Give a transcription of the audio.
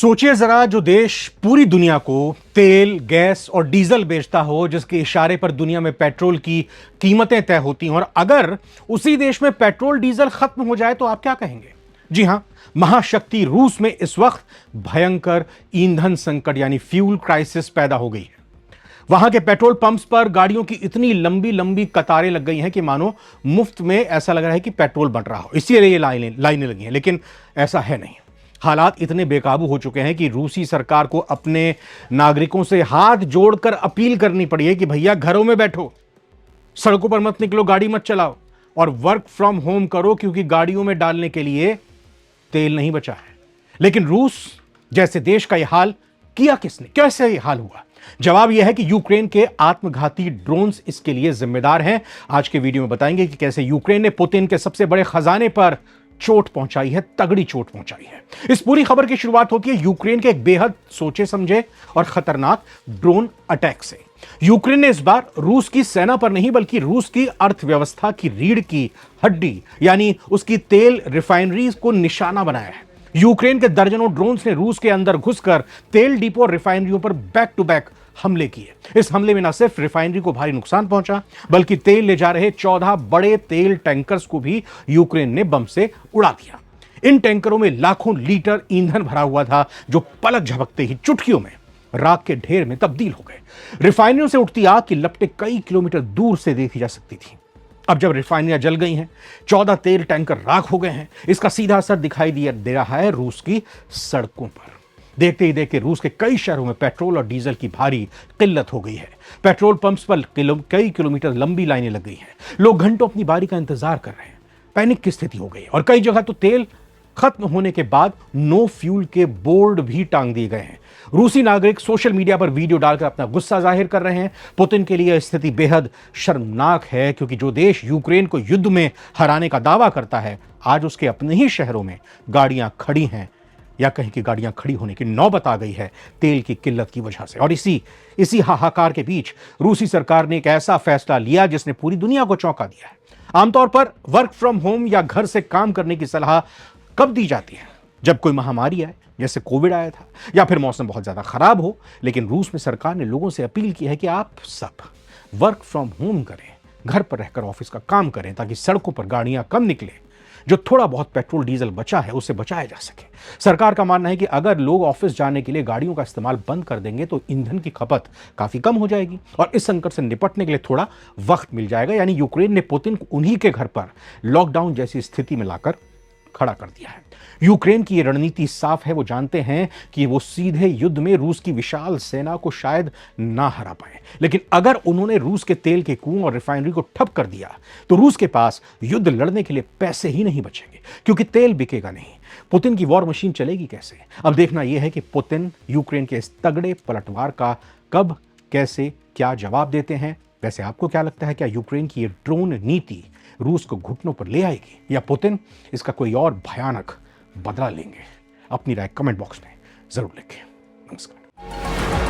सोचिए जरा, जो देश पूरी दुनिया को तेल, गैस और डीजल बेचता हो, जिसके इशारे पर दुनिया में पेट्रोल की कीमतें तय होती हैं, और अगर उसी देश में पेट्रोल डीजल खत्म हो जाए तो आप क्या कहेंगे? जी हां, महाशक्ति रूस में इस वक्त भयंकर ईंधन संकट यानी फ्यूल क्राइसिस पैदा हो गई है। वहां के पेट्रोल पंप्स पर गाड़ियों की इतनी लंबी लंबी कतारें लग गई हैं कि मानो मुफ्त में ऐसा लग रहा है कि पेट्रोल बन रहा हो, इसीलिए ये लाइनें लगी हैं। लेकिन ऐसा है नहीं। हालात इतने बेकाबू हो चुके हैं कि रूसी सरकार को अपने नागरिकों से हाथ जोड़कर अपील करनी पड़ी है कि भैया घरों में बैठो, सड़कों पर मत निकलो, गाड़ी मत चलाओ और वर्क फ्रॉम होम करो, क्योंकि गाड़ियों में डालने के लिए तेल नहीं बचा है। लेकिन रूस जैसे देश का यह हाल किया किसने? कैसे यह हाल हुआ? जवाब यह है कि यूक्रेन के आत्मघाती ड्रोन्स इसके लिए जिम्मेदार हैं। आज के वीडियो में बताएंगे कि कैसे यूक्रेन ने पुतिन के सबसे बड़े खजाने पर चोट पहुंचाई है, तगड़ी चोट पहुंचाई है। इस पूरी खबर की शुरुआत होती है यूक्रेन के एक बेहद सोचे समझे और खतरनाक ड्रोन अटैक से। यूक्रेन ने इस बार रूस की सेना पर नहीं, बल्कि रूस की अर्थव्यवस्था की रीढ़ की हड्डी यानी उसकी तेल रिफाइनरीज को निशाना बनाया है। यूक्रेन के दर्जनों ड्रोन्स ने रूस के अंदर घुसकर तेल डिपो और रिफाइनरियों पर बैक टू बैक हमले किए। इस हमले में न सिर्फ रिफाइनरी को भारी नुकसान पहुंचा, बल्कि तेल ले जा रहे 14 बड़े तेल टैंकर्स को भी यूक्रेन ने बम से उड़ा दिया। इन टैंकरों में लाखों लीटर ईंधन भरा हुआ था, जो पलक झपकते ही चुटकियों में राख के ढेर में तब्दील हो गए। रिफाइनरियों से उठती आग की लपटें कई किलोमीटर दूर से देखी जा सकती थी। अब जब रिफाइनरियां जल गई हैं, 14 तेल टैंकर राख हो गए हैं, इसका सीधा असर दिखाई दे रहा है रूस की सड़कों पर। देखते ही देखते रूस के कई शहरों में पेट्रोल और डीजल की भारी किल्लत हो गई है। पेट्रोल पंप्स पर कई किलोमीटर लंबी लाइनें लग गई हैं। लोग घंटों अपनी बारी का इंतजार कर रहे हैं। पैनिक की स्थिति हो गई और कई जगह तो तेल खत्म होने के बाद नो फ्यूल के बोर्ड भी टांग दिए गए हैं। रूसी नागरिक सोशल मीडिया पर वीडियो डालकर अपना गुस्सा जाहिर कर रहे हैं। पुतिन के लिए स्थिति बेहद शर्मनाक है, क्योंकि जो देश यूक्रेन को युद्ध में हराने का दावा करता है, आज उसके अपने ही शहरों में गाड़ियां खड़ी हैं, या कहीं की गाड़ियां खड़ी होने की नौबत आ गई है तेल की किल्लत की वजह से। और इसी हाहाकार के बीच रूसी सरकार ने एक ऐसा फैसला लिया जिसने पूरी दुनिया को चौंका दिया है। आमतौर पर वर्क फ्रॉम होम या घर से काम करने की सलाह कब दी जाती है? जब कोई महामारी आए, जैसे कोविड आया था, या फिर मौसम बहुत ज्यादा खराब हो। लेकिन रूस में सरकार ने लोगों से अपील की है कि आप सब वर्क फ्रॉम होम करें, घर पर रहकर ऑफिस का काम करें, ताकि सड़कों पर गाड़ियां कम निकले, जो थोड़ा बहुत पेट्रोल डीजल बचा है उसे बचाया जा सके। सरकार का मानना है कि अगर लोग ऑफिस जाने के लिए गाड़ियों का इस्तेमाल बंद कर देंगे तो ईंधन की खपत काफी कम हो जाएगी और इस संकट से निपटने के लिए थोड़ा वक्त मिल जाएगा। यानी यूक्रेन ने पुतिन को उन्हीं के घर पर लॉकडाउन जैसी स्थिति में लाकर खड़ा कर दिया है। यूक्रेन की यह रणनीति साफ है। वो जानते हैं कि वो सीधे युद्ध में रूस की विशाल सेना को शायद ना हरा पाए, लेकिन अगर उन्होंने रूस के तेल के कुओं और रिफाइनरी को ठप कर दिया तो रूस के पास युद्ध लड़ने के लिए पैसे ही नहीं बचेंगे, क्योंकि तेल बिकेगा नहीं। पुतिन की वॉर मशीन चलेगी कैसे? अब देखना यह है कि पुतिन यूक्रेन के इस तगड़े पलटवार का कब, कैसे, क्या जवाब देते हैं। वैसे आपको क्या लगता है, क्या यूक्रेन की ये ड्रोन नीति रूस को घुटनों पर ले आएगी, या पुतिन इसका कोई और भयानक बदला लेंगे? अपनी राय कमेंट बॉक्स में जरूर लिखें। नमस्कार।